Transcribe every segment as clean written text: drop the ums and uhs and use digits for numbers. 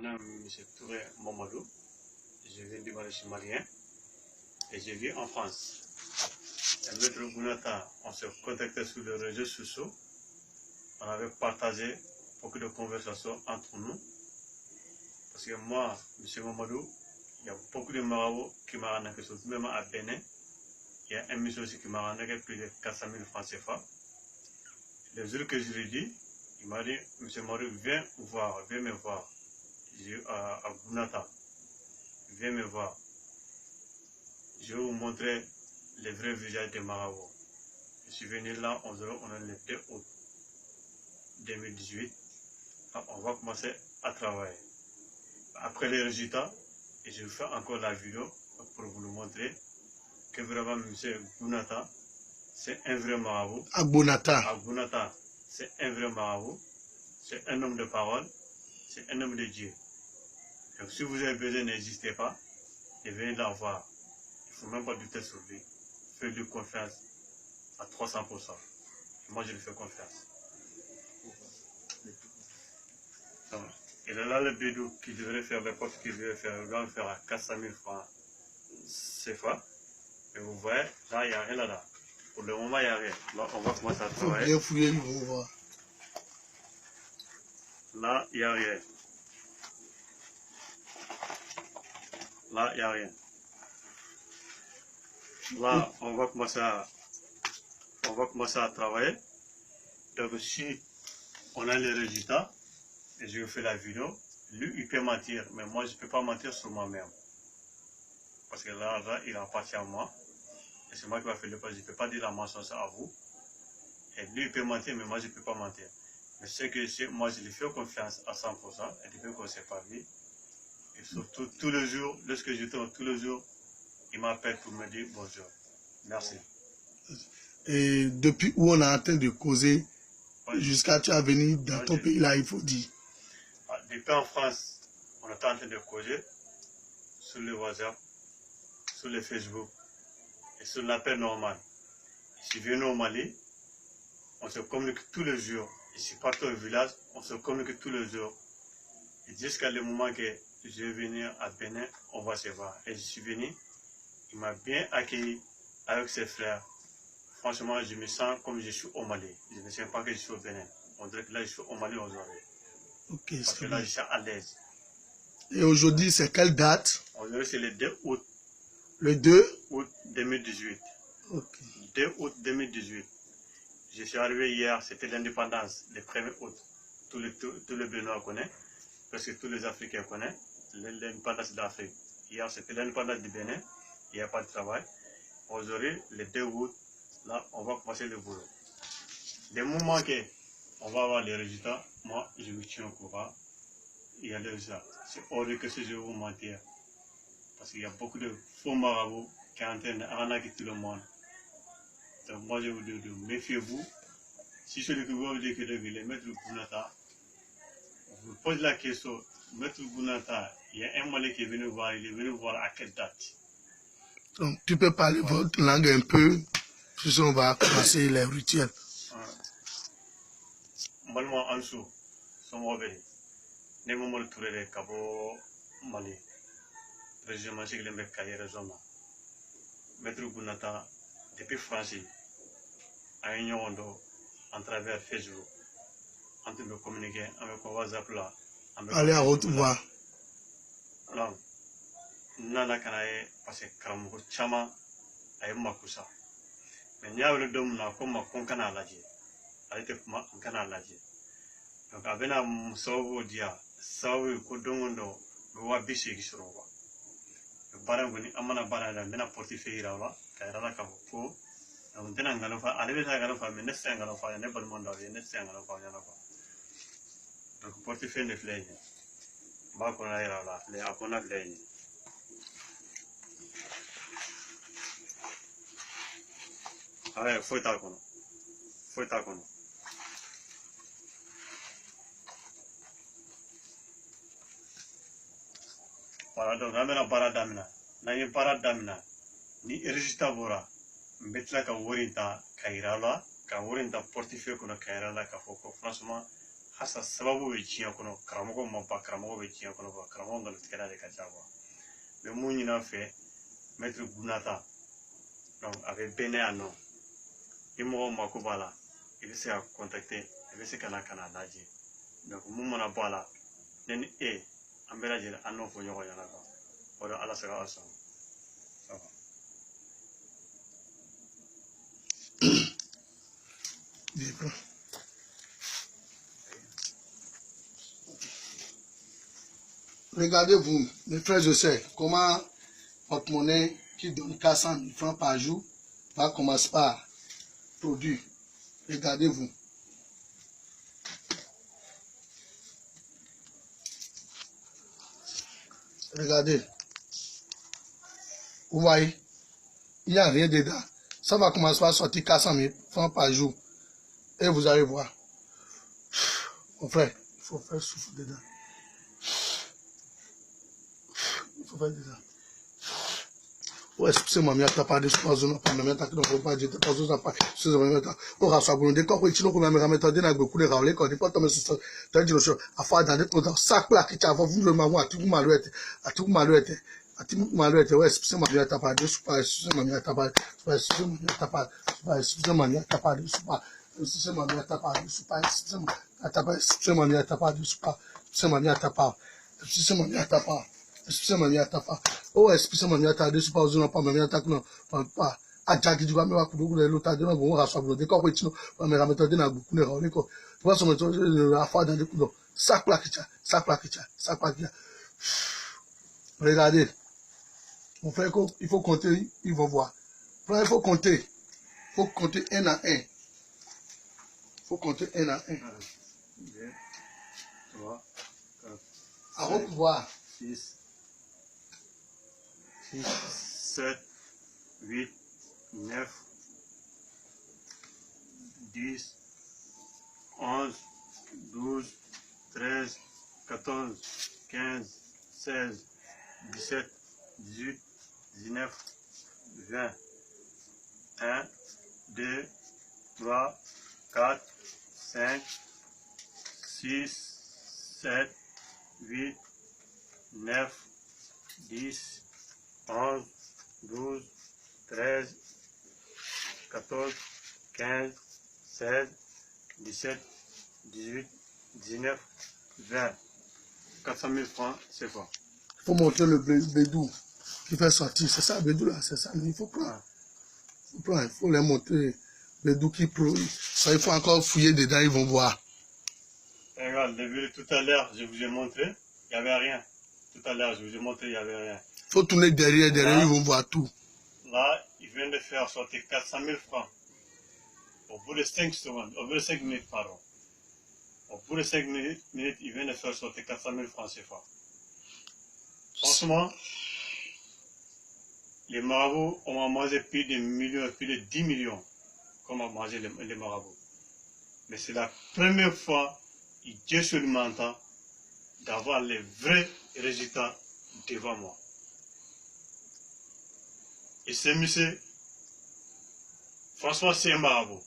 nom est M. Touré Mamadou. Je viens du Maroc malien et je vis en France. Et Maître Gounata, on s'est contacté sur les réseaux sociaux. On avait partagé beaucoup de conversations entre nous. Parce que moi, M. Mamadou, il y a beaucoup de marabouts qui m'ont rendu, surtout même à Bénin. Il y a un monsieur aussi qui m'a rendu plus de 400 000 francs CFA. Le jour que je lui ai dit, il m'a dit, M. Mamadou, viens me voir. À Gounata, viens me voir. Je vais vous montrer les vrais visages des marabouts. Je suis venu là, on est le 2 août 2018. On va commencer à travailler. Après les résultats, je vais faire encore la vidéo pour vous le montrer que vraiment M. Gounata, c'est un vrai marabout. À Gounata, c'est un vrai marabout. C'est un homme de parole. C'est un homme de Dieu. Donc si vous avez besoin, n'hésitez pas. Et venez la voir. Il ne faut même pas douter sur lui. Faites-lui confiance à 300%. Moi, je lui fais confiance. Donc, il est là le bidou qui devrait faire les postes qu'il devrait faire. Il va le faire à 400 000 francs CFA. Et vous voyez, là, il n'y a rien là. Pour le moment, il n'y a rien. Là, on va commencer à travailler. bien fouiller, ils vont voir. Là, il n'y a rien. Là, il n'y a rien. Là, on va commencer à travailler. Donc, si on a les résultats, et je fais la vidéo, lui, il peut mentir, mais moi, je ne peux pas mentir sur moi-même. Parce que là, il appartient à moi. Et c'est moi qui vais faire le poste. Je ne peux pas dire la mensonge à vous. Et lui, il peut mentir, mais moi, je ne peux pas mentir. Mais ce que je sais, moi, je lui fais confiance à 100%. Et depuis qu'on s'est parlé, et surtout, tous les jours, lorsque je tourne tous les jours, il m'appelle pour me dire bonjour. Merci. Et depuis où on est en train de causer, jusqu'à tu as venu dans ton pays là, il faut dire. Depuis en France, on est en train de causer sur le WhatsApp, sur le Facebook et sur l'appel normal. Je suis venu au Mali, on se communique tous les jours. Je suis parti au village, on se communique tous les jours. Et jusqu'à le moment que je vais venir à Bénin, on va se voir. Et je suis venu, il m'a bien accueilli avec ses frères. Franchement, je me sens comme je suis au Mali. Je ne sens pas que je suis au Bénin. On dirait que là, je suis au Mali aujourd'hui. Ok, parce que là, je suis à l'aise. Et aujourd'hui, c'est quelle date? Aujourd'hui, c'est le 2 août. Le 2 août 2018. Ok. 2 août 2018. Je suis arrivé hier, c'était l'indépendance, le 1er août. Tout le Bénin connaît, parce que tous les Africains connaissent l'indépendance d'Afrique. Hier, c'était l'indépendance du Bénin, il n'y a pas de travail. Aujourd'hui, le 2 août, là, on va commencer le boulot. Le moment qu'on va avoir les résultats, moi, je vous tiens au courant. Il y a les résultats. C'est hors de question que je vais vous mentir. Parce qu'il y a beaucoup de faux marabouts qui sont en train d'arnaquer tout le monde. Donc moi, je vous dis, méfiez-vous. Si celui qui vous dit que le maître Gounata, vous posez la question, maître Gounata, il y a un Malais qui est venu voir, il est venu voir à quelle date. Donc, tu peux parler votre langue un peu, puis on va commencer les rituels. Malmo Ansou, Somobé, Nemomol Touré, Cabo Mali, président Siglembe Kayere Zoma, maître Gounata, depuis France, à Union en travers Facebook, en train de communiquer avec WhatsApp là. Allez à haute voix. Alors, nana kanaye parce que karamugo chama ay makusa. Mais nyawle dom na ko makon kana laje. Ay te kuma kana laje. Donc abena musawo dia, sawo ko dongondo do wa bisi gisoro wa. Barango ni amana barada mena portefeuille rawa, kayra ka ko. Donc dina ngalo fa, alebe ta ngalo fa, mais ne ngalo fa, ne bal monde ne ngalo fa yana fa. Donc portefeuille ne fleye. Ba ko na ira la, le akona fleye. Ah, foi tal kono. Foi tal kono. Voilà, donc amena baradamina. Nani baradamina. Ni résultat bora. Mbetla ka worinta kairala, ka worinta portefeuille kono kairala ka foko. Franchement, asa sababu be tiɲɛ kɔnɔ karamɔgɔ ma ba karamɔgɔ be tiɲɛ kɔnɔ ba karamɔgɔ ngalontigɛla de ka ca quoi mais mun ɲin'a fɛ maître Gunata donc a bɛ bɛɛ ne yan nɔ ni mɔgɔw mako b'a la i bɛ se ka contacter i bɛ se ka na lajɛ donc mun mana bɔ a la ne ni e an bɛɛ lajɛlen an n'o fɔ ɲɔgɔn ɲɛna quoi o de ala saga sɔn ça va. Regardez-vous, mes frères et sœurs, comment votre monnaie qui donne 400 000 francs par jour va commencer par produire. Regardez-vous. Regardez. Vous voyez, il n'y a rien dedans. Ça va commencer par sortir 400 000 francs par jour. Et vous allez voir. Mon frère, il faut faire souffle dedans. Il faut faire dedans. Ouais, excusez-moi, mais t'as pas de choses, non, pas même temps que nous pas dire pas choses, pas excusez-moi, on va soit bon, dès qu'on continue comme même méthode n'a beaucoup de râler quand il faut tomber sur t'as dit chose à faire dans des programmes sac là qui t'as vu le maman à tout malouette ouais, excusez-moi, mais t'as pas de pas excusez-moi, mais t'as pas excusez-moi, mais t'as pas excusez-moi, mais t'as pas de pas excusez-moi, mais t'as pas de pas excusez-moi, t'as pas excusez-moi, mais t'as pas de pas excusez-moi, mais t'as pas excusez-moi, mais t'as pas excusez-moi, mais t'as pas oh excusez-moi, mais t'as de pas aux pas mais t'as non pas à Jackie du va me va couper le l'autre de on va soit de quoi continue mais la méthode n'a beaucoup de râler quoi tu vois son méthode la fois dans des coups sac là qui regardez mon frère il faut compter ils vont voir il faut compter un à un il faut compter un à un 2 3 4 à voir 6 7 8 9 10 11 12 13 14 15 16 17 18 19 20 1 2 3 4 5 6 7 8 9 10 11 12 13 14 15 16 17 18 19 20 400 000 francs, c'est quoi? Il faut montrer le bédou qui fait sortir. C'est ça, bédou là, c'est ça. Il faut prendre. Il faut les montrer. Bédou qui produit. Ça, il faut encore fouiller dedans, ils vont voir. Regarde, tout à l'heure, je vous ai montré, il n'y avait rien. Tout à l'heure, je vous ai montré, il n'y avait rien. Il faut tourner derrière, là, ils vont voir tout. Là, il vient de faire sortir 400 000 francs. Au bout de 5 secondes, au bout de 5 minutes, pardon. Au bout de 5 minutes, il vient de faire sortir 400 000 francs CFA. Franchement, les marabouts, on a mangé plus de millions, plus de 10 millions qu'on a mangé les marabouts. Mais c'est la première fois, Dieu sur le mental, d'avoir les vrais résultats devant moi. Et ce monsieur, franchement, c'est un marabout.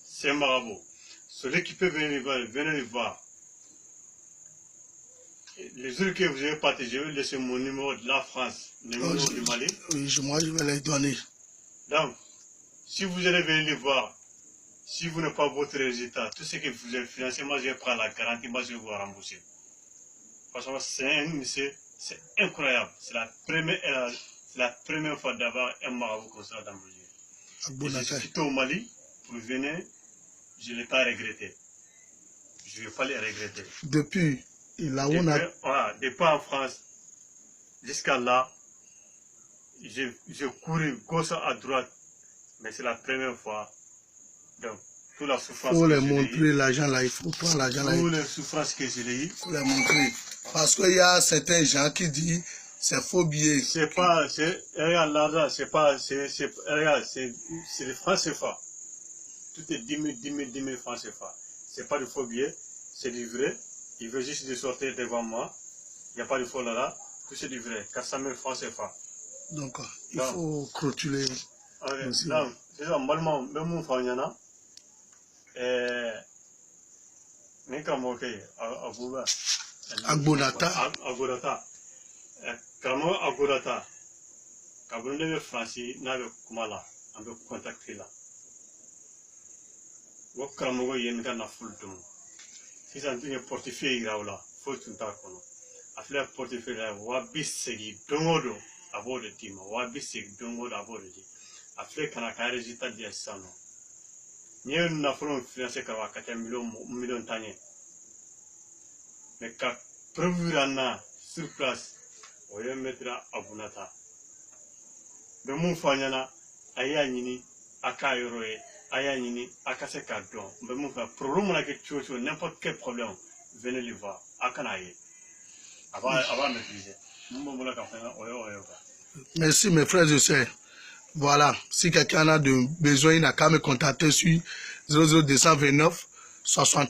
C'est un marabout. Celui qui peut venir le voir. Les autres que vous avez partagé, je vais laisser mon numéro de la France, numéro du Mali. Oui, moi je vais les donner. Donc, si vous allez venir les voir, si vous n'avez pas votre résultat, tout ce que vous avez financé, moi je vais prendre la garantie, moi je vais vous rembourser. Franchement, c'est incroyable. C'est la première fois d'avoir un marabout comme ça dans mon vie. Je suis au Mali, pour venir, je ne l'ai pas regretté. Je ne vais pas les regretter. Depuis, depuis en France, jusqu'à là, j'ai couru gauche à droite, mais c'est la première fois. Donc, toute la souffrance. Il faut les montrer l'argent là, il faut prendre l'argent là. Toutes les souffrances que j'ai eues. Il faut les montrer. Parce qu'il y a certains gens qui disent c'est faux billet. C'est pas, regarde l'argent, regarde, c'est les francs CFA. Tout est 10 000 francs CFA. C'est pas du faux billet, c'est du vrai. Il veut juste de sortir devant moi. Il n'y a pas de faux là, tout c'est du vrai. 400 000 francs CFA. Donc, il faut clôturer. Donc, c'est ça, normalement, même mon frère, il y en a. Agbonata. Agorata. Kramo Agorata. Kabunde Francis n'avait Kumala, un peu contacté là. Wokramogo yenga na fultum. Si ça ne portefeuille là, faut tout d'accord. Affaire portefeuille là, wabisegi dongodo abo de tima, wabisegi dongodo abo de. Affaire kana ka résultat dia sano. Nye na front financier ka wakata million tanye. Mais ka prévurana sur place, oye mettra abunata. De mon fanyana aya nyini akayoroe aya nyini akase kadon be mon fa problème la que tu n'importe quel problème venez le voir akanaye avant maîtriser mon bon la kafana oyo. Merci mes frères et sœurs. Voilà, si quelqu'un a besoin, il n'a qu'à me contacter sur 00229 60